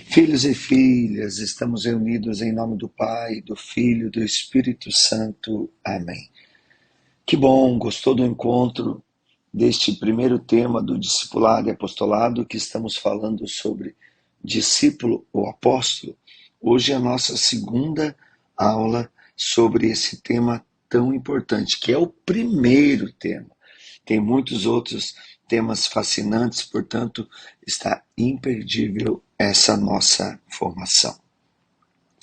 Filhos e filhas, estamos reunidos em nome do Pai, do Filho e do Espírito Santo. Amém. Que bom, gostou do encontro deste primeiro tema do discipulado e apostolado que estamos falando sobre discípulo ou apóstolo. Hoje é a nossa segunda aula sobre esse tema tão importante, que é o primeiro tema. Tem muitos outros temas fascinantes, portanto, está imperdível essa nossa formação.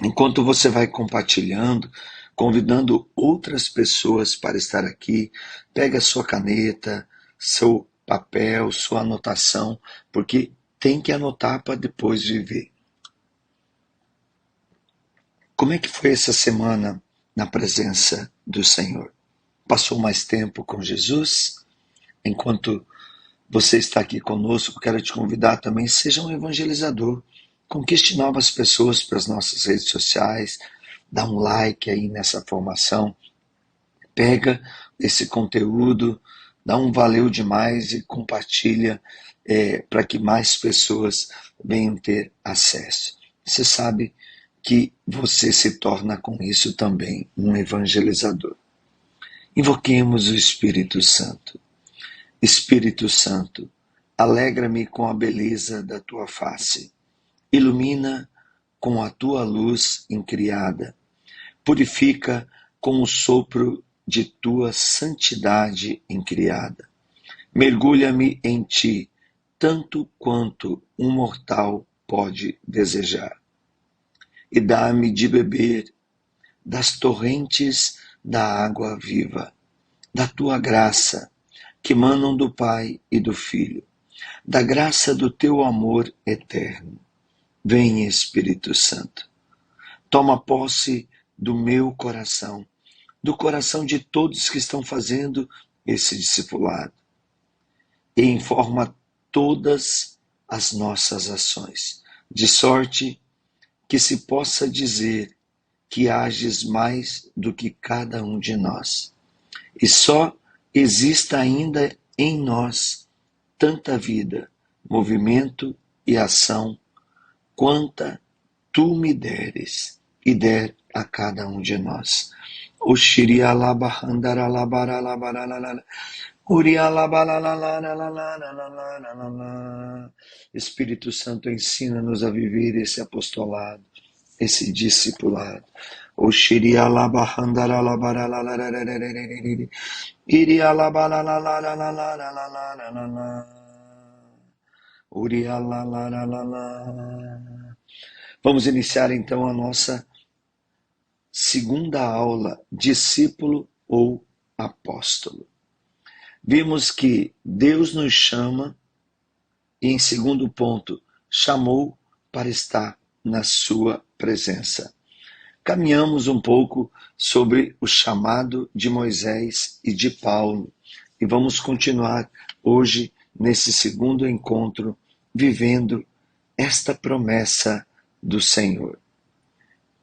Enquanto você vai compartilhando, convidando outras pessoas para estar aqui, pega a sua caneta, seu papel, sua anotação, porque tem que anotar para depois viver. Como é que foi essa semana na presença do Senhor? Passou mais tempo com Jesus? Enquanto você está aqui conosco, quero te convidar também, seja um evangelizador. Conquiste novas pessoas para as nossas redes sociais, dá um like aí nessa formação, pega esse conteúdo, dá um valeu demais e compartilha para que mais pessoas venham ter acesso. Você sabe que você se torna com isso também um evangelizador. Invoquemos o Espírito Santo. Espírito Santo, alegra-me com a beleza da tua face. Ilumina com a tua luz incriada. Purifica com o sopro de tua santidade incriada. Mergulha-me em ti, tanto quanto um mortal pode desejar. E dá-me de beber das torrentes da água viva, da tua graça, que manam do Pai e do Filho, da graça do teu amor eterno. Vem, Espírito Santo, toma posse do meu coração, do coração de todos que estão fazendo esse discipulado, e informa todas as nossas ações, de sorte que se possa dizer que ages mais do que cada um de nós, e só exista ainda em nós tanta vida, movimento e ação, quanta tu me deres e der a cada um de nós. Espírito Santo, ensina-nos a viver esse apostolado, esse discipulado. Vamos iniciar então a nossa segunda aula, discípulo ou apóstolo. Vimos que Deus nos chama e, em segundo ponto, chamou para estar na sua presença. Caminhamos um pouco sobre o chamado de Moisés e de Paulo e vamos continuar hoje nesse segundo encontro vivendo esta promessa do Senhor.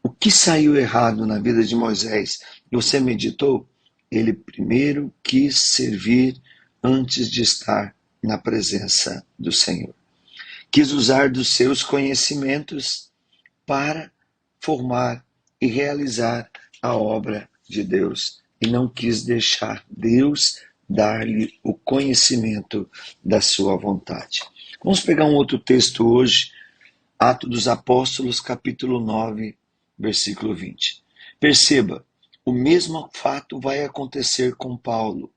O que saiu errado na vida de Moisés? Você meditou? Ele primeiro quis servir antes de estar na presença do Senhor. Quis usar dos seus conhecimentos para formar e realizar a obra de Deus. E não quis deixar Deus dar-lhe o conhecimento da sua vontade. Vamos pegar um outro texto hoje, Atos dos Apóstolos, capítulo 9, versículo 20. Perceba, o mesmo fato vai acontecer com Paulo.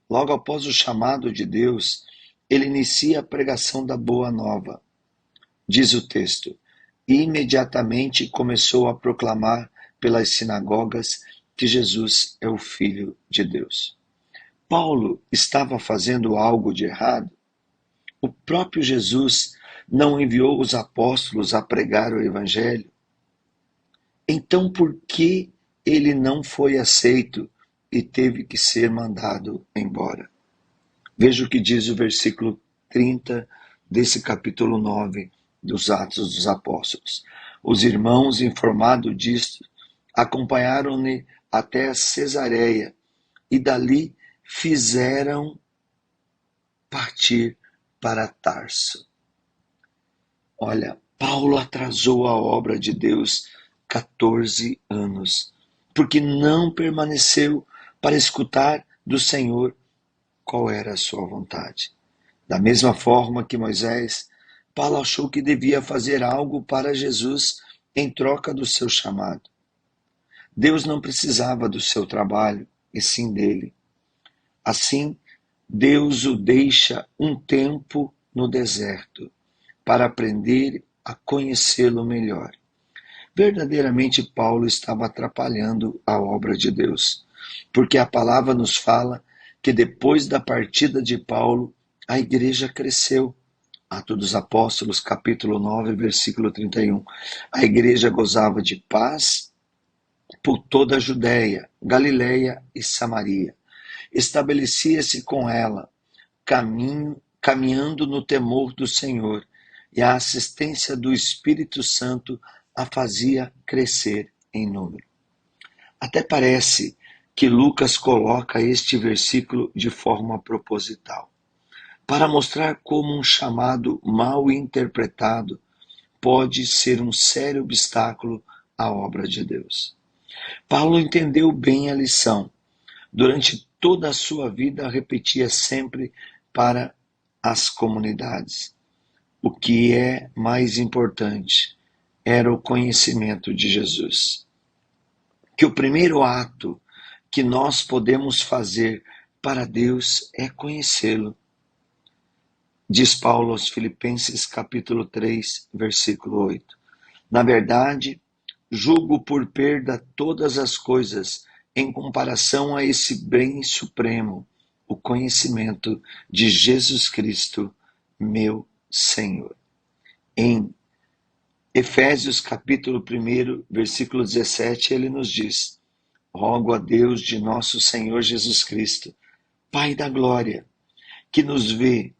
Logo após o chamado de Deus, ele inicia a pregação da Boa Nova. Diz o texto, e imediatamente começou a proclamar pelas sinagogas que Jesus é o Filho de Deus. Paulo estava fazendo algo de errado? O próprio Jesus não enviou os apóstolos a pregar o Evangelho? Então por que ele não foi aceito e teve que ser mandado embora? Veja o que diz o versículo 30 desse capítulo 9 dos Atos dos Apóstolos. Os irmãos, informados disto, acompanharam-ne até a Cesareia e dali fizeram partir para Tarso. Olha, Paulo atrasou a obra de Deus 14 anos, porque não permaneceu para escutar do Senhor qual era a sua vontade. Da mesma forma que Moisés, Paulo achou que devia fazer algo para Jesus em troca do seu chamado. Deus não precisava do seu trabalho, e sim dele. Assim, Deus o deixa um tempo no deserto para aprender a conhecê-lo melhor. Verdadeiramente, Paulo estava atrapalhando a obra de Deus, porque a palavra nos fala que depois da partida de Paulo, a igreja cresceu. Atos dos Apóstolos, capítulo 9, versículo 31. A igreja gozava de paz por toda a Judéia, Galiléia e Samaria. Estabelecia-se com ela, caminhando no temor do Senhor, e a assistência do Espírito Santo a fazia crescer em número. Até parece que Lucas coloca este versículo de forma proposital, para mostrar como um chamado mal interpretado pode ser um sério obstáculo à obra de Deus. Paulo entendeu bem a lição. Durante toda a sua vida, repetia sempre para as comunidades. O que é mais importante era o conhecimento de Jesus. Que o primeiro ato que nós podemos fazer para Deus é conhecê-lo. Diz Paulo aos Filipenses capítulo 3, versículo 8. Na verdade, julgo por perda todas as coisas em comparação a esse bem supremo, o conhecimento de Jesus Cristo, meu Senhor. Em Efésios capítulo 1, versículo 17, ele nos diz: rogo a Deus de nosso Senhor Jesus Cristo, Pai da glória, que nos vê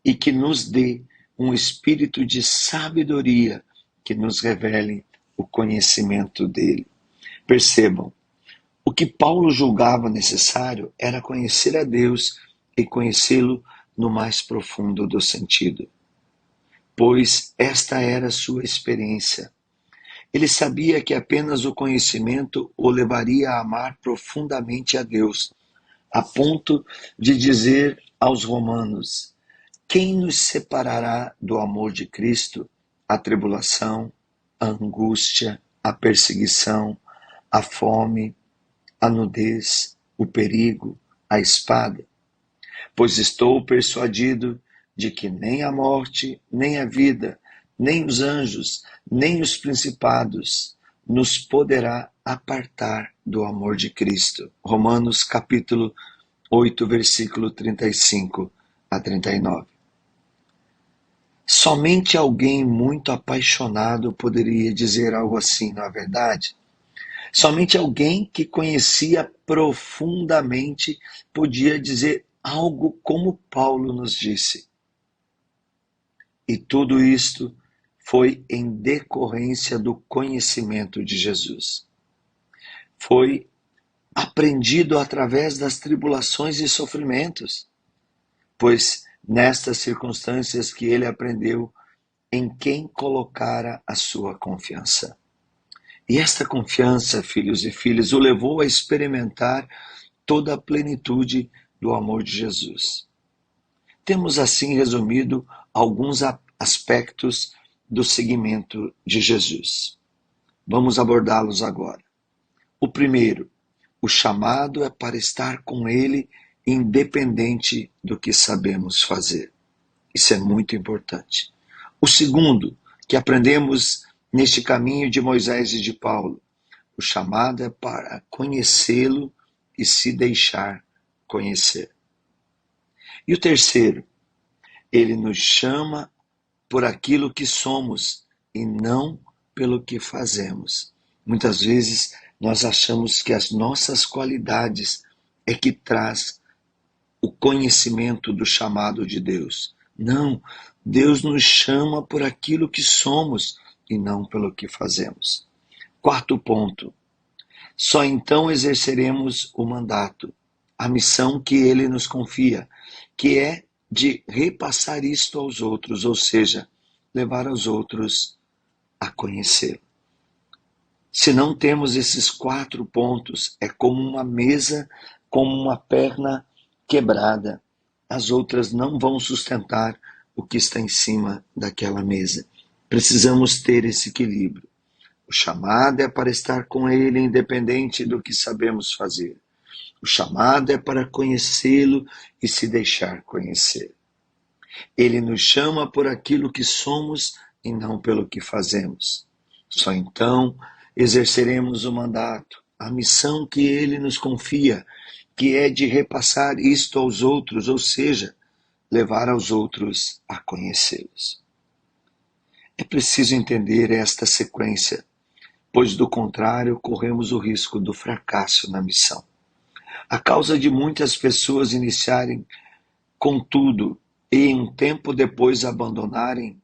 e que nos dê um espírito de sabedoria que nos revele o conhecimento dele. Percebam, o que Paulo julgava necessário era conhecer a Deus e conhecê-lo no mais profundo do sentido, pois esta era a sua experiência. Ele sabia que apenas o conhecimento o levaria a amar profundamente a Deus, a ponto de dizer aos romanos: quem nos separará do amor de Cristo? A tribulação, a angústia, a perseguição, a fome, a nudez, o perigo, a espada? Pois estou persuadido de que nem a morte, nem a vida, nem os anjos, nem os principados nos poderá apartar do amor de Cristo. Romanos capítulo 8, versículo 35 a 39. Somente alguém muito apaixonado poderia dizer algo assim, não é verdade? Somente alguém que conhecia profundamente podia dizer algo como Paulo nos disse. E tudo isto foi em decorrência do conhecimento de Jesus. Foi aprendido através das tribulações e sofrimentos, pois nestas circunstâncias que ele aprendeu em quem colocara a sua confiança. E esta confiança, filhos e filhas, o levou a experimentar toda a plenitude do amor de Jesus. Temos assim resumido alguns aspectos do seguimento de Jesus. Vamos abordá-los agora. O primeiro, o chamado é para estar com ele independente do que sabemos fazer. Isso é muito importante. O segundo, que aprendemos neste caminho de Moisés e de Paulo, o chamado é para conhecê-lo e se deixar conhecer. E o terceiro, ele nos chama por aquilo que somos e não pelo que fazemos. Muitas vezes nós achamos que as nossas qualidades é que traz o conhecimento do chamado de Deus. Não, Deus nos chama por aquilo que somos e não pelo que fazemos. Quarto ponto, só então exerceremos o mandato, a missão que ele nos confia, que é de repassar isto aos outros, ou seja, levar os outros a conhecê-lo. Se não temos esses 4 pontos, é como uma mesa com uma perna quebrada. As outras não vão sustentar o que está em cima daquela mesa. Precisamos ter esse equilíbrio. O chamado é para estar com Ele, independente do que sabemos fazer. O chamado é para conhecê-lo e se deixar conhecer. Ele nos chama por aquilo que somos e não pelo que fazemos. Só então exerceremos o mandato, a missão que Ele nos confia, que é de repassar isto aos outros, ou seja, levar aos outros a conhecê-los. É preciso entender esta sequência, pois do contrário corremos o risco do fracasso na missão. A causa de muitas pessoas iniciarem com tudo e um tempo depois abandonarem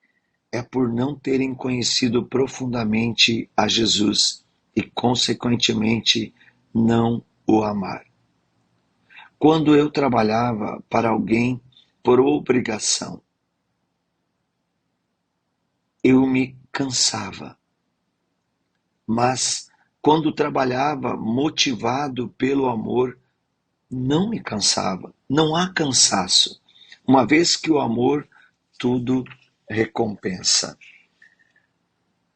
é por não terem conhecido profundamente a Jesus e, consequentemente, não o amar. Quando eu trabalhava para alguém por obrigação, eu me cansava. Mas quando trabalhava motivado pelo amor, não me cansava. Não há cansaço, uma vez que o amor tudo recompensa.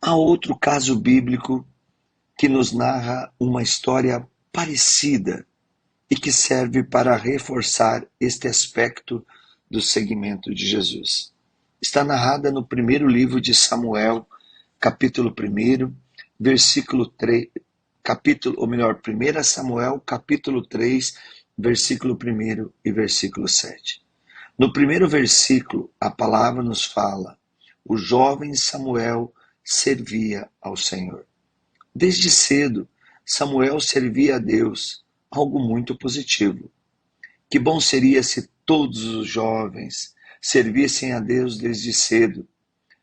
Há outro caso bíblico que nos narra uma história parecida e que serve para reforçar este aspecto do seguimento de Jesus. Está narrada no primeiro livro de Samuel, capítulo 1, versículo 3, 1 Samuel, capítulo 3, versículo 1 e versículo 7. No primeiro versículo, a palavra nos fala: o jovem Samuel servia ao Senhor. Desde cedo, Samuel servia a Deus, algo muito positivo. Que bom seria se todos os jovens servissem a Deus desde cedo.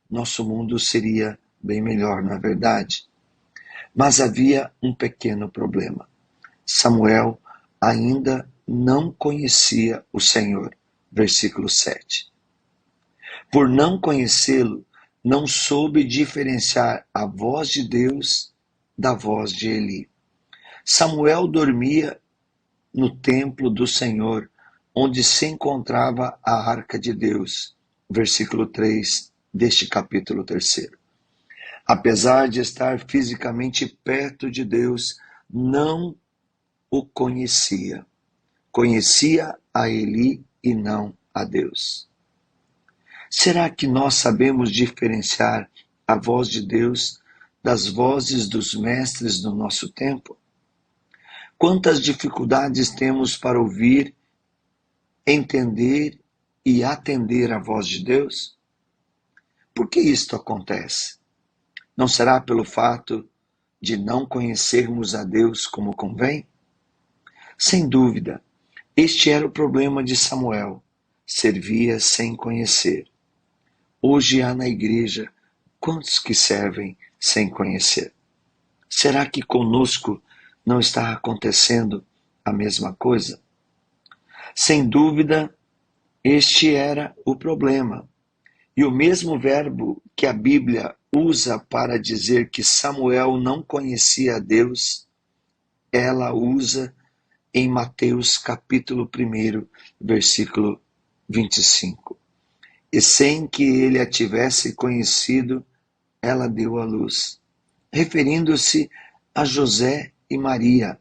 Nosso mundo seria bem melhor, não é verdade? Mas havia um pequeno problema. Samuel ainda não conhecia o Senhor. Versículo 7. Por não conhecê-lo, não soube diferenciar a voz de Deus da voz de Eli. Samuel dormia no templo do Senhor, onde se encontrava a arca de Deus. Versículo 3 deste capítulo 3. Apesar de estar fisicamente perto de Deus, não o conhecia. Conhecia a Eli e não a Deus. Será que nós sabemos diferenciar a voz de Deus das vozes dos mestres do nosso tempo? Quantas dificuldades temos para ouvir, entender e atender a voz de Deus? Por que isto acontece? Não será pelo fato de não conhecermos a Deus como convém? Sem dúvida, este era o problema de Samuel. Servia sem conhecer. Hoje há na igreja quantos que servem sem conhecer? Será que conosco não está acontecendo a mesma coisa? Sem dúvida, este era o problema. E o mesmo verbo que a Bíblia usa para dizer que Samuel não conhecia a Deus, ela usa em Mateus capítulo 1, versículo 25. E sem que ele a tivesse conhecido, ela deu à luz. Referindo-se a José e Maria,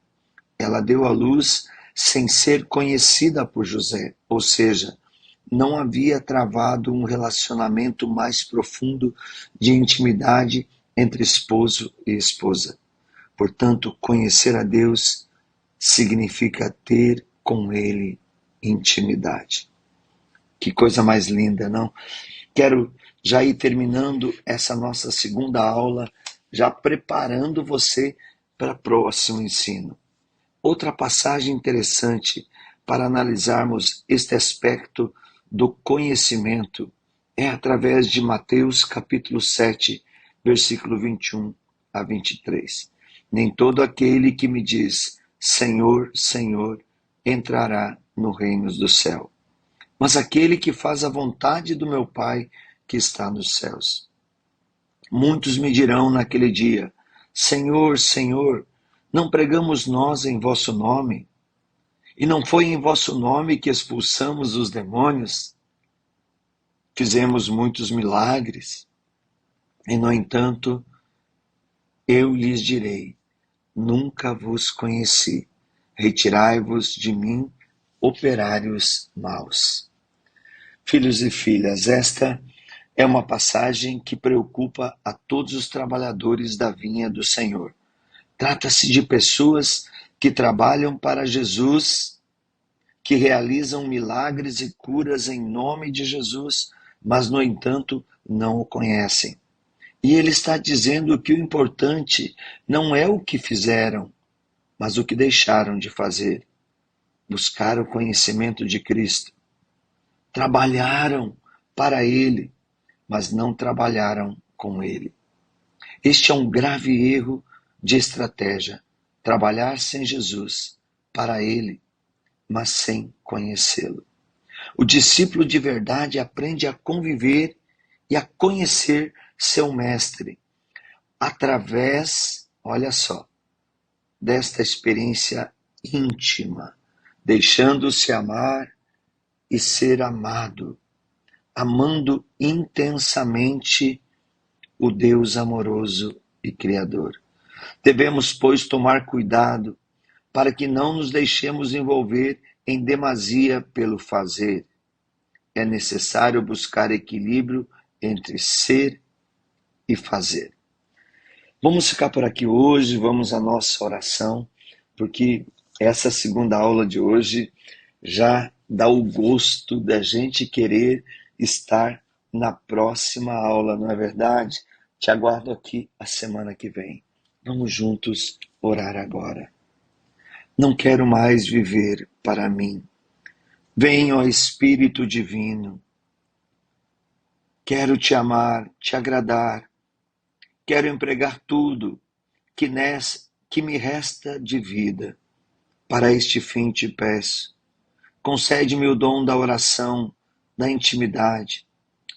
ela deu à luz sem ser conhecida por José, ou seja, não havia travado um relacionamento mais profundo de intimidade entre esposo e esposa. Portanto, conhecer a Deus significa ter com Ele intimidade. Que coisa mais linda, não? Quero já ir terminando essa nossa segunda aula, já preparando você para o próximo ensino. Outra passagem interessante para analisarmos este aspecto do conhecimento é através de Mateus capítulo 7, versículo 21 a 23. Nem todo aquele que me diz, Senhor, Senhor, entrará no reino do céu, mas aquele que faz a vontade do meu Pai que está nos céus. Muitos me dirão naquele dia: Senhor, Senhor, não pregamos nós em vosso nome? E não foi em vosso nome que expulsamos os demônios? Fizemos muitos milagres? E, no entanto, eu lhes direi: nunca vos conheci. Retirai-vos de mim, operários maus. Filhos e filhas, esta é uma passagem que preocupa a todos os trabalhadores da vinha do Senhor. Trata-se de pessoas que trabalham para Jesus, que realizam milagres e curas em nome de Jesus, mas, no entanto, não o conhecem. E ele está dizendo que o importante não é o que fizeram, mas o que deixaram de fazer. Buscaram o conhecimento de Cristo. Trabalharam para Ele, mas não trabalharam com Ele. Este é um grave erro de estratégia. Trabalhar sem Jesus, para Ele, mas sem conhecê-lo. O discípulo de verdade aprende a conviver e a conhecer seu mestre através, olha só, desta experiência íntima, deixando-se amar e ser amado, amando intensamente o Deus amoroso e criador. Devemos, pois, tomar cuidado para que não nos deixemos envolver em demasia pelo fazer. É necessário buscar equilíbrio entre ser e fazer. Vamos ficar por aqui hoje, vamos à nossa oração, porque essa segunda aula de hoje já dá o gosto da gente querer estar na próxima aula, não é verdade? Te aguardo aqui a semana que vem. Vamos juntos orar agora. Não quero mais viver para mim. Vem, ó Espírito Divino. Quero te amar, te agradar. Quero empregar tudo que me resta de vida. Para este fim te peço. Concede-me o dom da oração, da intimidade,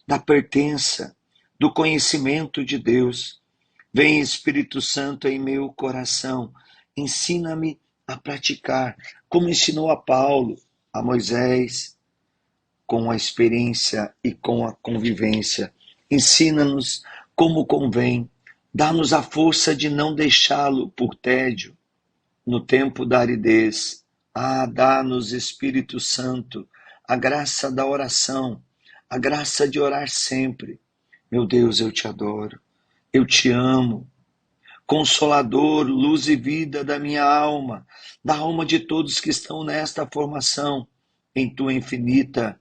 da pertença, do conhecimento de Deus. Vem, Espírito Santo, em meu coração. Ensina-me a praticar, como ensinou a Paulo, a Moisés, com a experiência e com a convivência. Ensina-nos como convém. Dá-nos a força de não deixá-lo por tédio no tempo da aridez. Dá-nos, Espírito Santo, a graça da oração, a graça de orar sempre. Meu Deus, eu te adoro, eu te amo. Consolador, luz e vida da minha alma, da alma de todos que estão nesta formação, em tua infinita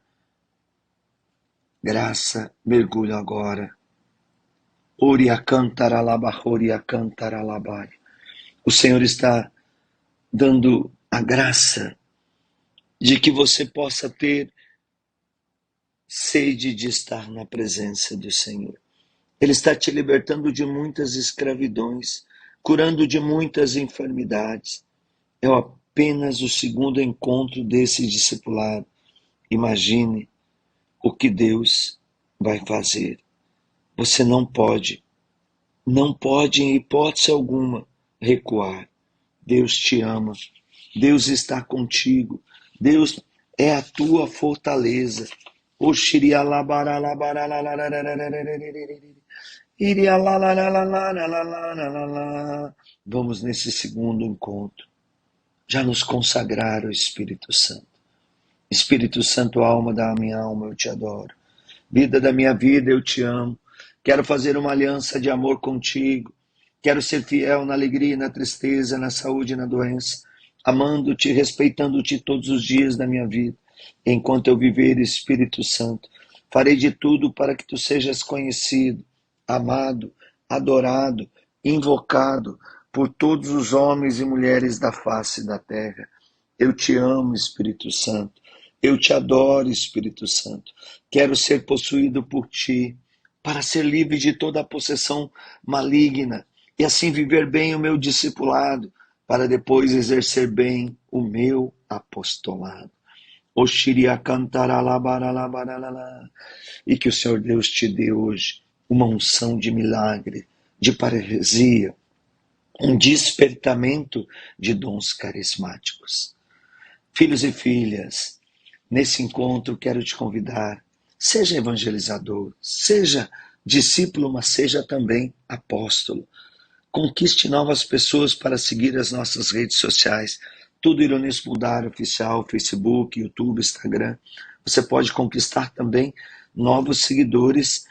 graça, mergulho agora. Oria cantaralaba, oria cantaralabai. O Senhor está dando a graça de que você possa ter sede de estar na presença do Senhor. Ele está te libertando de muitas escravidões, curando de muitas enfermidades. É apenas o segundo encontro desse discipulado. Imagine o que Deus vai fazer. Você não pode em hipótese alguma recuar. Deus te ama, Deus está contigo, Deus é a tua fortaleza. Vamos nesse segundo encontro, já nos consagrar ao Espírito Santo. Espírito Santo, alma da minha alma, eu te adoro. Vida da minha vida, eu te amo. Quero fazer uma aliança de amor contigo. Quero ser fiel na alegria e na tristeza, na saúde e na doença, amando-te, respeitando-te todos os dias da minha vida. Enquanto eu viver, Espírito Santo, farei de tudo para que tu sejas conhecido, amado, adorado, invocado por todos os homens e mulheres da face da terra. Eu te amo, Espírito Santo. Eu te adoro, Espírito Santo. Quero ser possuído por ti, para ser livre de toda a possessão maligna e assim viver bem o meu discipulado, para depois exercer bem o meu apostolado. Oxiriacantaralabaralabaralala. E que o Senhor Deus te dê hoje uma unção de milagre, de paresia, um despertamento de dons carismáticos. Filhos e filhas, nesse encontro quero te convidar, seja evangelizador, seja discípulo, mas seja também apóstolo. Conquiste novas pessoas para seguir as nossas redes sociais. Tudo Ironias Mudar Oficial, Facebook, YouTube, Instagram. Você pode conquistar também novos seguidores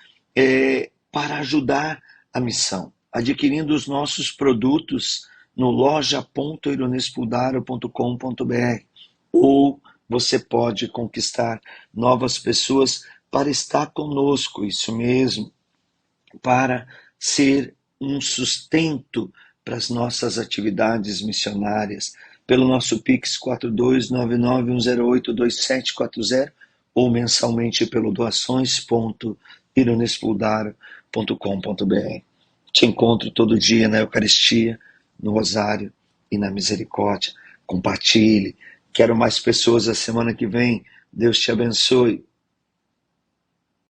para ajudar a missão, adquirindo os nossos produtos no loja.ironiespudaro.com.br, ou você pode conquistar novas pessoas para estar conosco, isso mesmo, para ser um sustento para as nossas atividades missionárias, pelo nosso Pix 42991082740 ou mensalmente pelo doações.ironiespudaro.com.br. Te encontro todo dia na Eucaristia, no Rosário e na Misericórdia. Compartilhe. Quero mais pessoas a semana que vem. Deus te abençoe.